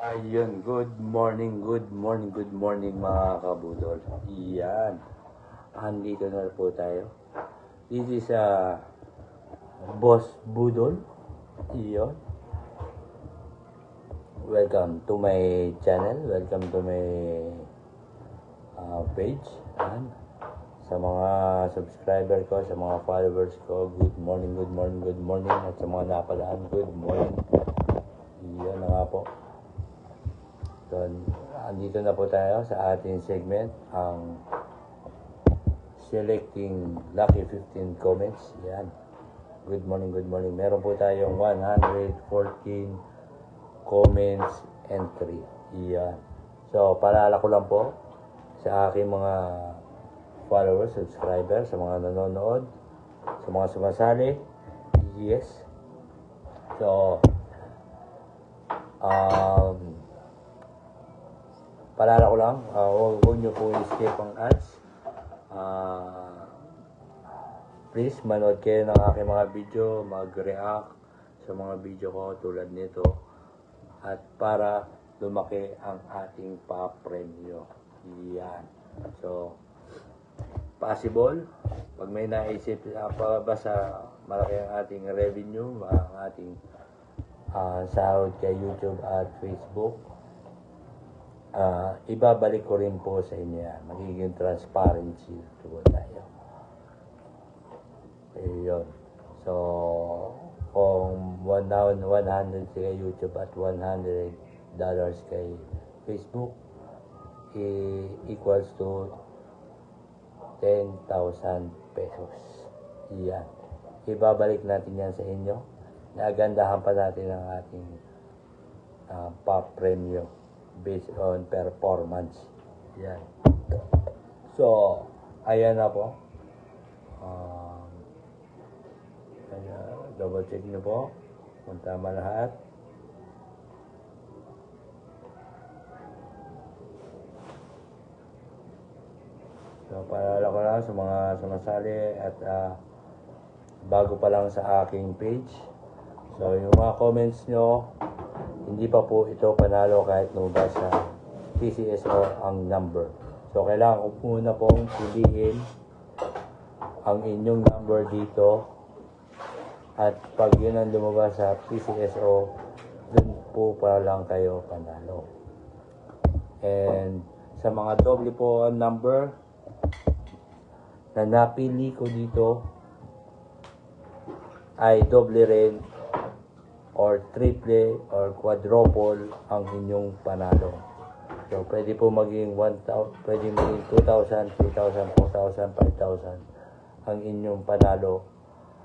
Ayun, good morning mga kabudol. Iyan, andito na po tayo. This is Boss Budol. Iyon. Welcome to my channel, welcome to my page. And sa mga subscriber ko, sa mga followers ko, good morning. At sa mga napadaan, good morning. Iyan na nga po. So, andito na po tayo sa ating segment, ang selecting lucky 15 comments. Yan. Good morning. Meron po tayong 114 comments entry. Yan. So, paalala ko lang po sa aking mga followers, subscribers, sa mga nanonood, sa mga sumasali. Yes. So, paalala ko lang, huwag nyo po i-skip ang ads. Please, manood kayo ng aking mga video, mag-react sa mga video ko tulad nito. At para lumaki ang ating pa-premyo. Yan. So, possible, pag may naisip basta malaki ang ating revenue, ang ating sahod kay YouTube at Facebook, ibabalik ko rin po sa inyo yan. Magiging transparency po tayo. Ayun. So, kung 100 kay YouTube at $100 kay Facebook, equals to 10,000 pesos. Yan. Ibabalik natin yan sa inyo. Nagandahan pa natin ang ating pa-premyo based on performance. Yan. So, ayan na po. Double check nyo po kung tama lahat. So, paalala ko lang sa mga sumasali at bago pa lang sa aking page. So, yung mga comments nyo, hindi pa po ito panalo kahit nubas sa PCSO ang number. So, kailangan ko muna pong piliin ang inyong number dito. At pag yun ang lumabas sa PCSO, dun po para lang kayo panalo. And sa mga doble po ang number na napili ko dito, ay doble rin or triple or quadruple ang inyong panalo. So, pwede po maging 1,000, pwede maging 2,000, 3,000, 4,000, 5,000 ang inyong panalo.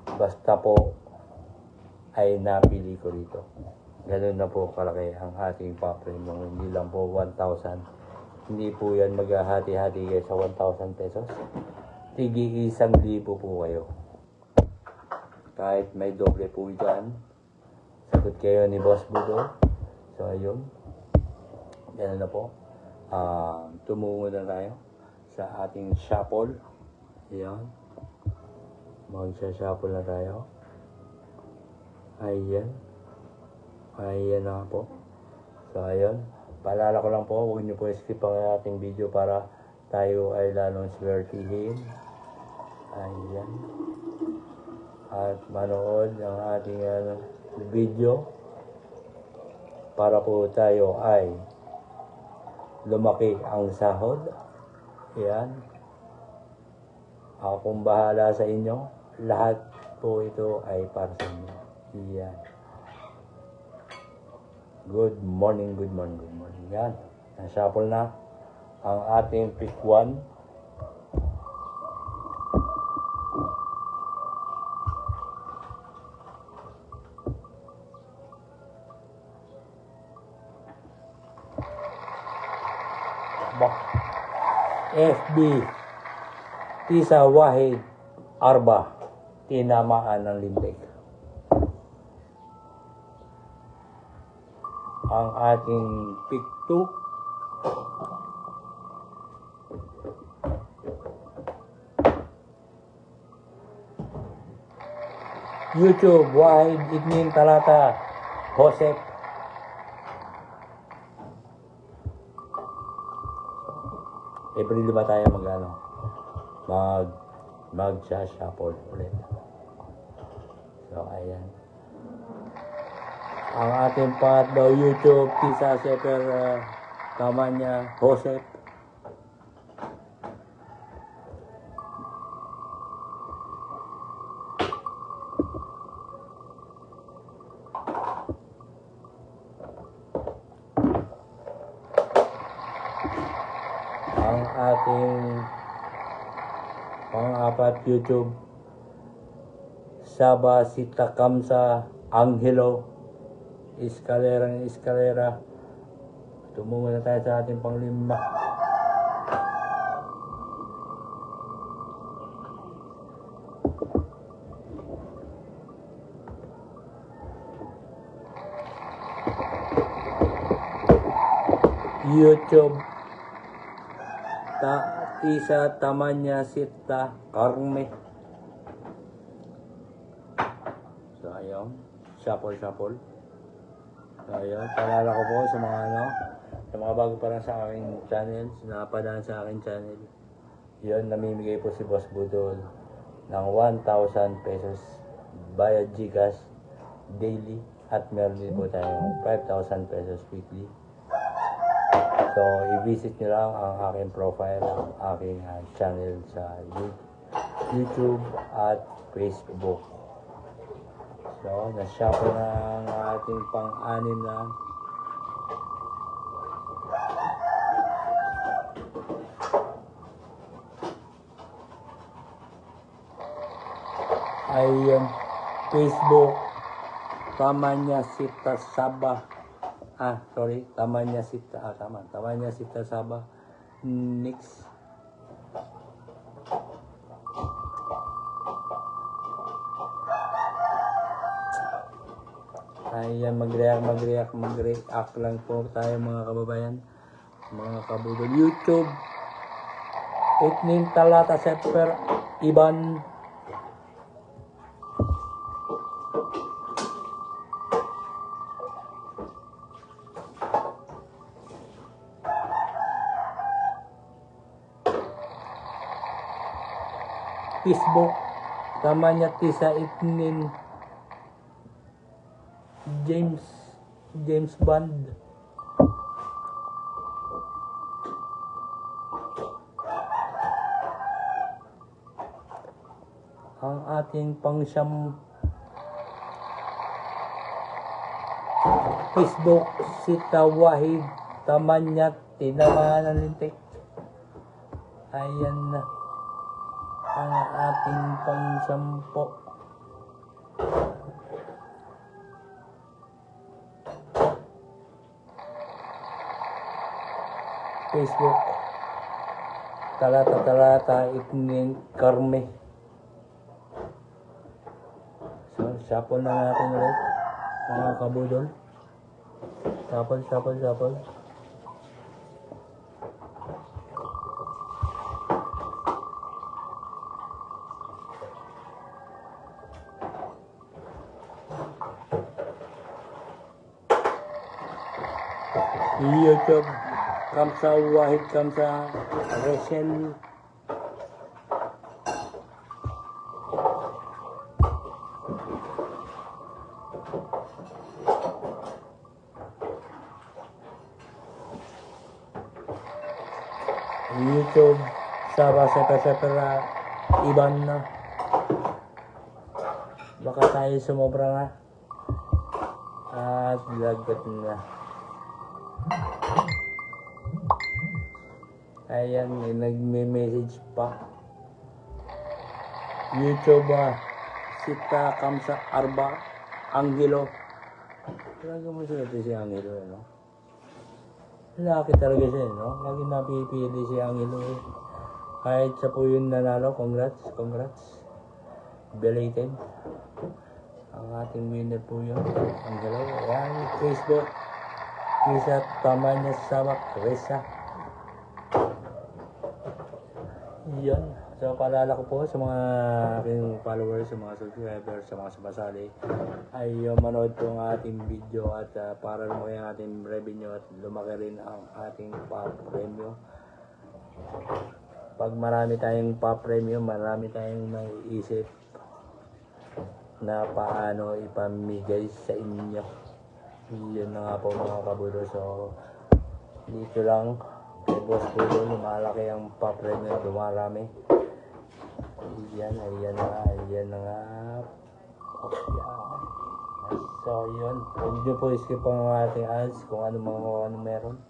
Basta po ay napili ko dito. Ganun na po kalaki ang ating pa-premyo. Hindi lang po 1,000. Hindi po yan maghahati-hati kayo sa 1,000 pesos. Tigi 1,000 po kayo. Kahit may doble po dyan, sagot kayo ni Boss Budo. So, ayun. Ganun na po. Tumungo na tayo sa ating shuffle. Ayan. Magsha-shuffle na tayo. Ayan. Ayan na po. So, ayun. Paalala ko lang po, huwag nyo po skip ang ating video para tayo ay lalong swertihin. Ayan. At manood ang ating video para po tayo ay lumaki ang sahod. Ayan. Akong bahala sa inyo. Lahat po ito ay para sa inyo. Yan. Good morning. Yan. Nashuffle na ang ating pick 1. FB Tisa Wahid Arba, tinamaan ng lintik. Ang ating pick 2, YouTube Wahid Igning Talata Joseph every 5 tayo mag-shuffle ulit. So, ayan. Ang ating pangatlo, YouTube, Tisa Seper, Tamanya, Joseph. Ang ating pang-apat, YouTube, Saba Sita Kamsa Angelo, Escalera. Tumungo na tayo sa ating pang-5. YouTube, Tisa Tamanya Sita Carme. So, ayun. Shuffle. So, ayun. Paalala ko po sa mga bago pa lang sa aking channel, sinapadaan sa aking channel. Yun, namimigay po si Boss Budol ng 1,000 pesos via GCash daily. At meron din po tayong 5,000 pesos weekly. So, i-visit nyo lang ang aking profile, ang aking channel sa YouTube at Facebook. So, na-shuffle na ang ating pang-anim na. Ay, Facebook, Tamanya Sita Saba. Tamanya Sita Saba. Next. Ayan, mag-react lang po tayo mga kababayan, mga kabudol. YouTube, Itnin Talata Seper Iban. Facebook, Tamanya Tisa Itnin James Bond. Ang ating pang-siyam, Facebook, Sita Wahid Tamanya Tinamahan Lintik. Ayan na ang ating pang-10. Facebook, Talata Itnin Carme. So, shuffle na natin ulit mga kabudol. Shuffle. YouTube, Kamsa Wahid Kamsa Rachel. YouTube, Saba Seper Iban na. Baka tayo sumobra nga. At lagot na. Ayan, may nagme-message pa. YouTube, Sita Kamsa Arba Angelo. Talaga mo siya si Angelo, no? Laki talaga siya, no? Lagi napipili si Angelo. Kahit sa po yun nanalo, congrats. Belated. Ang ating winner po yun, Angelo. Ayan, Facebook. Isa Tamanya Sabak Reza. Yan. So, paalala ko po sa mga aking followers, sa mga subscribers, sa mga sumasali, ay manood po ang ating video at para lumaki ang ating revenue at lumaki rin ang ating pa-premyo. Pag marami tayong pa-premium, marami tayong maiisip na paano ipamigay sa inyo. Yun na nga po mga kabudol. So, dito lang kay Boss Budol, lumalaki ang pa-premium, dumarami. Ayan na nga. So, yun. Huwag nyo po skip ang ating ads kung ano meron.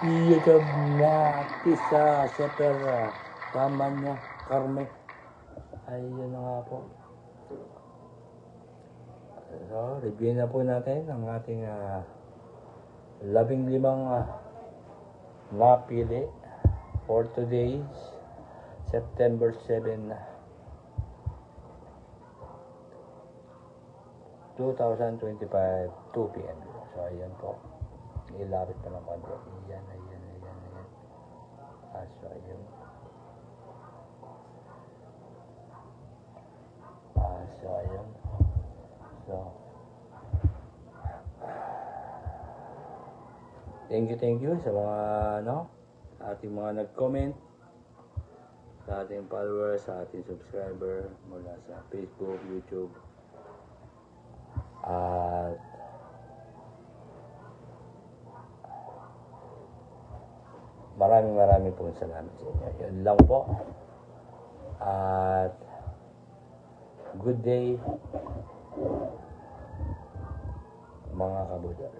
YouTube na Tisa Super Ramanya Carme. Ayun na nga po. So, review na po natin ang ating 15 napili for today's September 7, 2025, 2 p.m. So, ayan po. Ilapit pa ng konti. Ayan. So, ayan. So, thank you sa mga ating mga nag-comment, sa ating followers, sa ating subscriber mula sa Facebook, YouTube, at maraming po salamat sa inyo. Yun lang po. At good day mga kabudol.